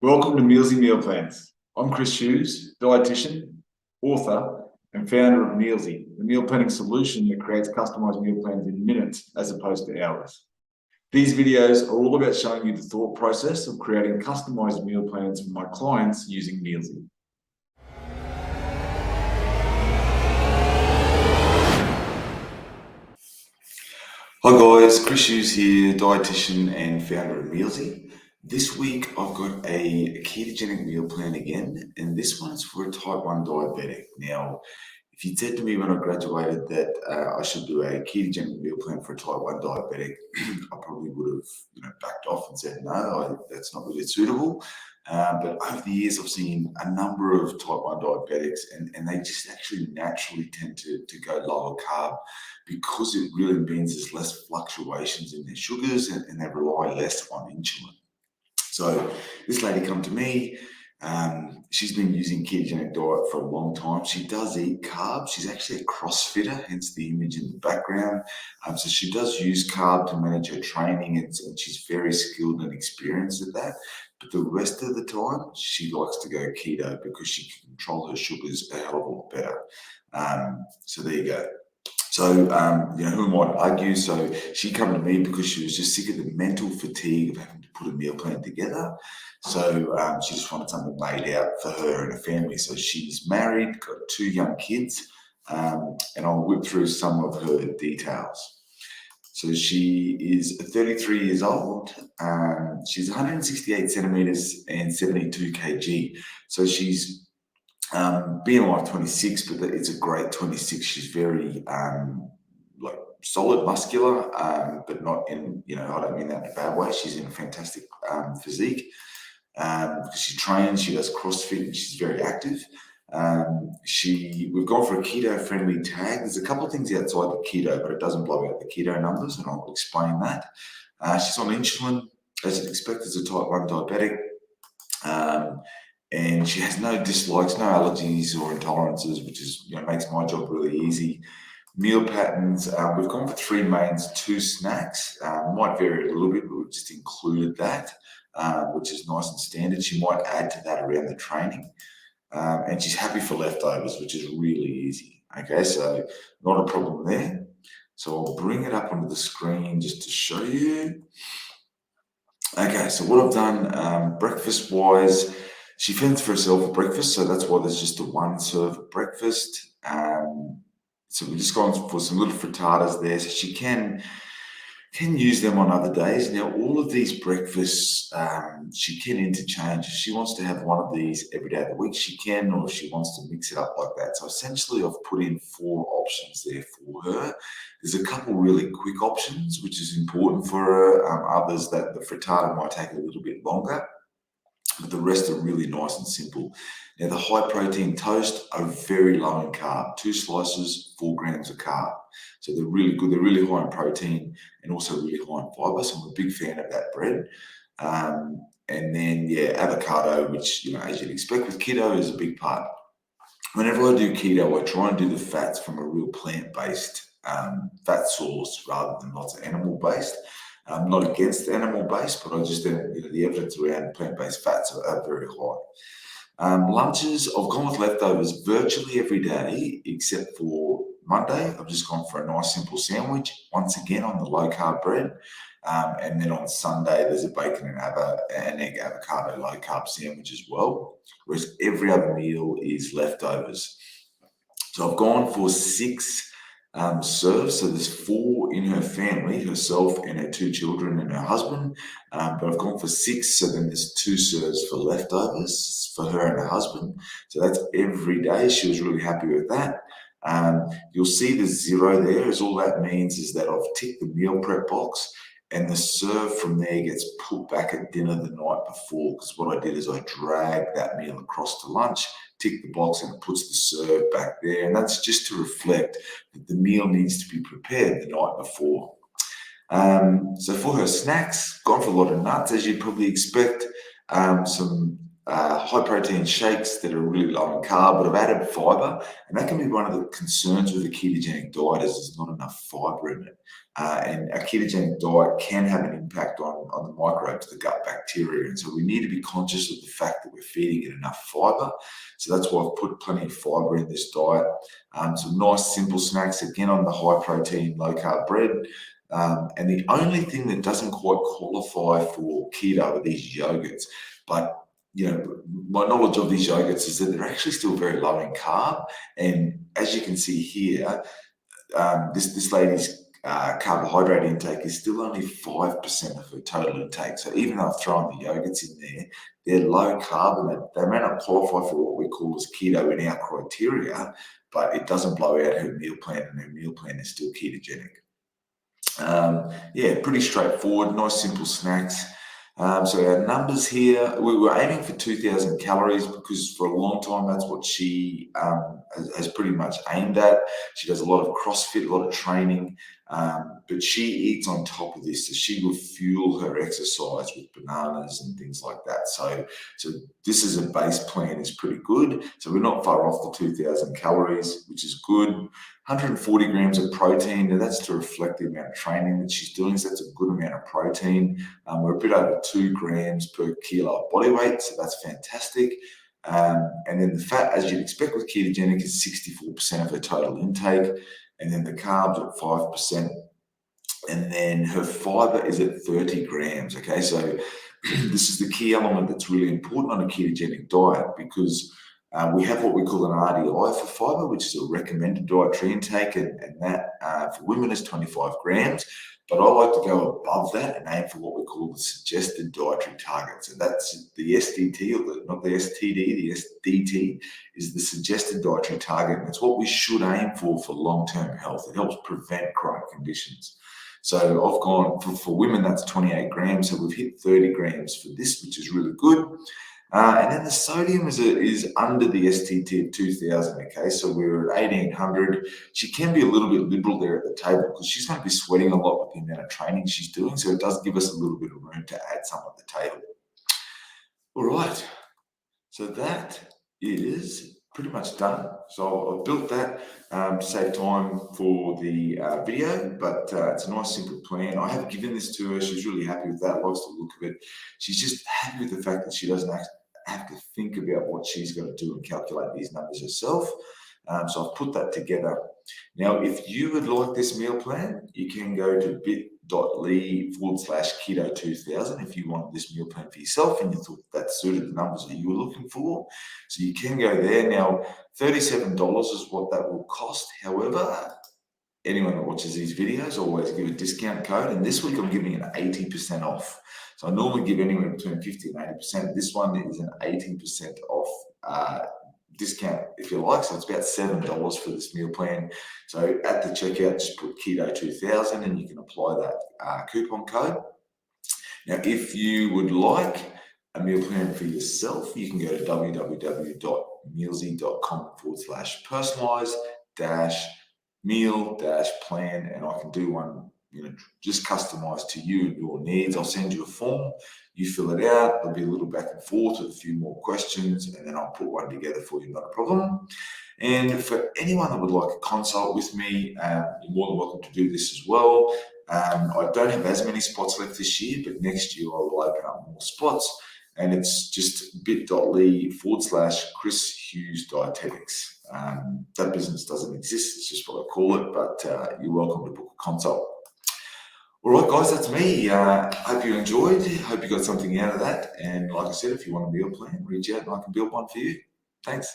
Welcome to MEALZEE Meal Plans. I'm Chris Hughes, dietitian, author, and founder of MEALZEE, the meal planning solution that creates customized meal plans in minutes as opposed to hours. These videos are all about showing you the thought process of creating customized meal plans for my clients using MEALZEE. Hi guys, Chris Hughes here, dietitian and founder of MEALZEE. This week I've got a ketogenic meal plan again, and this one's for a type 1 diabetic. Now, if you'd said to me when I graduated that I should do a ketogenic meal plan for a type 1 diabetic, I probably would have backed off and said, no, that's not really suitable. But over the years, I've seen a number of type 1 diabetics, and they just actually naturally tend to go lower carb because it really means there's less fluctuations in their sugars and they rely less on insulin. So this lady come to me. She's been using ketogenic diet for a long time. She does eat carbs. She's actually a CrossFitter, hence the image in the background. So she does use carb to manage her training, and she's very skilled and experienced at that. But the rest of the time, she likes to go keto because she can control her sugars a hell of a lot better. So there you go. So, who might argue? So she came to me because she was just sick of the mental fatigue of having to put a meal plan together. So she just wanted something laid out for her and her family. So she's married, got 2 young kids, and I'll whip through some of her details. So she is 33 years old. She's 168 centimeters and 72 kg. So she's BMI 26, but it's a great 26. She's very solid, muscular, but not in, I don't mean that in a bad way. She's in a fantastic physique because she trains, she does CrossFit, and she's very active. We've gone for a keto-friendly tag. There's a couple of things outside the keto, but it doesn't blow out the keto numbers, and I'll explain that. She's on insulin, as you'd expect, as a type 1 diabetic. And she has no dislikes, no allergies or intolerances, which is makes my job really easy. Meal patterns, we've gone for 3 mains, 2 snacks. Might vary a little bit, but we've just included that, which is nice and standard. She might add to that around the training. And she's happy for leftovers, which is really easy. Okay, so not a problem there. So I'll bring it up onto the screen just to show you. Okay, so what I've done breakfast-wise, she fends for herself at breakfast, so that's why there's just a 1 serve at breakfast. So we're just going for some little frittatas there, so she can use them on other days. Now, all of these breakfasts, she can interchange. If she wants to have one of these every day of the week, she can, or if she wants to mix it up like that. So essentially, I've put in 4 options there for her. There's a couple really quick options, which is important for her. Others that the frittata might take a little bit longer, but the rest are really nice and simple. Now, the high protein toast are very low in carb, 2 slices, 4 grams of carb. So they're really good. They're really high in protein and also really high in fiber. So I'm a big fan of that bread. And then, avocado, which, as you'd expect with keto, is a big part. Whenever I do keto, I try and do the fats from a real plant-based fat source rather than lots of animal-based. I'm not against animal-based, but I just don't, the evidence around plant-based fats are very high. Lunches, I've gone with leftovers virtually every day except for Monday. I've just gone for a nice simple sandwich, once again on the low-carb bread. And then on Sunday, there's a bacon and egg avocado low-carb sandwich as well, whereas every other meal is leftovers. So I've gone for 6 serves. So there's 4 in her family, herself and her 2 children and her husband. But I've gone for 6. So then there's 2 serves for leftovers for her and her husband. So that's every day. She was really happy with that. You'll see the 0 there. As all that means is that I've ticked the meal prep box, and the serve from there gets put back at dinner the night before, because what I did is I dragged that meal across to lunch, tick the box, and it puts the serve back there. And that's just to reflect that the meal needs to be prepared the night before. So for her snacks, gone for a lot of nuts, as you'd probably expect. Some high protein shakes that are really low in carb, but have added fiber. And that can be one of the concerns with a ketogenic diet is there's not enough fiber in it. And a ketogenic diet can have an impact on the microbes, the gut bacteria. And so we need to be conscious of the fact that we're feeding it enough fiber. So that's why I've put plenty of fiber in this diet. Some nice simple snacks, again, on the high protein, low carb bread. And the only thing that doesn't quite qualify for keto are these yogurts. But my knowledge of these yogurts is that they're actually still very low in carb. And as you can see here, this lady's carbohydrate intake is still only 5% of her total intake. So even though I've thrown the yogurts in there, they're low carb and they may not qualify for what we call as keto in our criteria, but it doesn't blow out her meal plan, and her meal plan is still ketogenic. Pretty straightforward, nice simple snacks. So our numbers here, we were aiming for 2,000 calories because for a long time that's what she has pretty much aimed at. She does a lot of CrossFit, a lot of training, but she eats on top of this. So she will fuel her exercise with bananas and things like that. So this is a base plan is pretty good. So we're not far off the 2,000 calories, which is good. 140 grams of protein. Now that's to reflect the amount of training that she's doing. So that's a good amount of protein. We're a bit over 2 grams per kilo of body weight. So that's fantastic. And then the fat, as you'd expect with ketogenic, is 64% of her total intake. And then the carbs at 5%. And then her fiber is at 30 grams. Okay, so this is the key element that's really important on a ketogenic diet because we have what we call an RDI for fiber, which is a recommended dietary intake, and that for women is 25 grams. But I like to go above that and aim for what we call the suggested dietary target. So that's the SDT, or not the STD, the SDT is the suggested dietary target. And it's what we should aim for long-term health. It helps prevent chronic conditions. So I've gone, for women, that's 28 grams. So we've hit 30 grams for this, which is really good. And then the sodium is under the STT of 2,000, okay? So we're at 1,800. She can be a little bit liberal there at the table because she's going to be sweating a lot with the amount of training she's doing. So it does give us a little bit of room to add some at the table. All right. So that is pretty much done. So I've built that to save time for the video, but it's a nice simple plan. I have given this to her. She's really happy with that, likes the look of it. She's just happy with the fact that she doesn't have to think about what she's going to do and calculate these numbers herself. So I've put that together. Now, if you would like this meal plan, you can go to bit.ly/keto2000 if you want this meal plan for yourself and you thought that suited the numbers that you were looking for. So you can go there. Now, $37 is what that will cost. However, anyone that watches these videos always give a discount code, and this week I'm giving an 80% off. So I normally give anywhere between 50 and 80%. This one is an 18% off discount, if you like. So it's about $7 for this meal plan. So at the checkout, just put Keto2000 and you can apply that coupon code. Now, if you would like a meal plan for yourself, you can go to www.mealzee.com/personalize-meal-plan, and I can do one just customized to you and your needs. I'll send you a form, you fill it out, there'll be a little back and forth with a few more questions, and then I'll put one together for you, not a problem. And for anyone that would like a consult with me, you're more than welcome to do this as well. I don't have as many spots left this year, but next year I will open up more spots, and it's just bit.ly/Chris Hughes Dietetics. That business doesn't exist, it's just what I call it, but you're welcome to book a consult. All right, guys, that's me. Hope you enjoyed. Hope you got something out of that. And like I said, if you want a meal plan, reach out and I can build one for you. Thanks.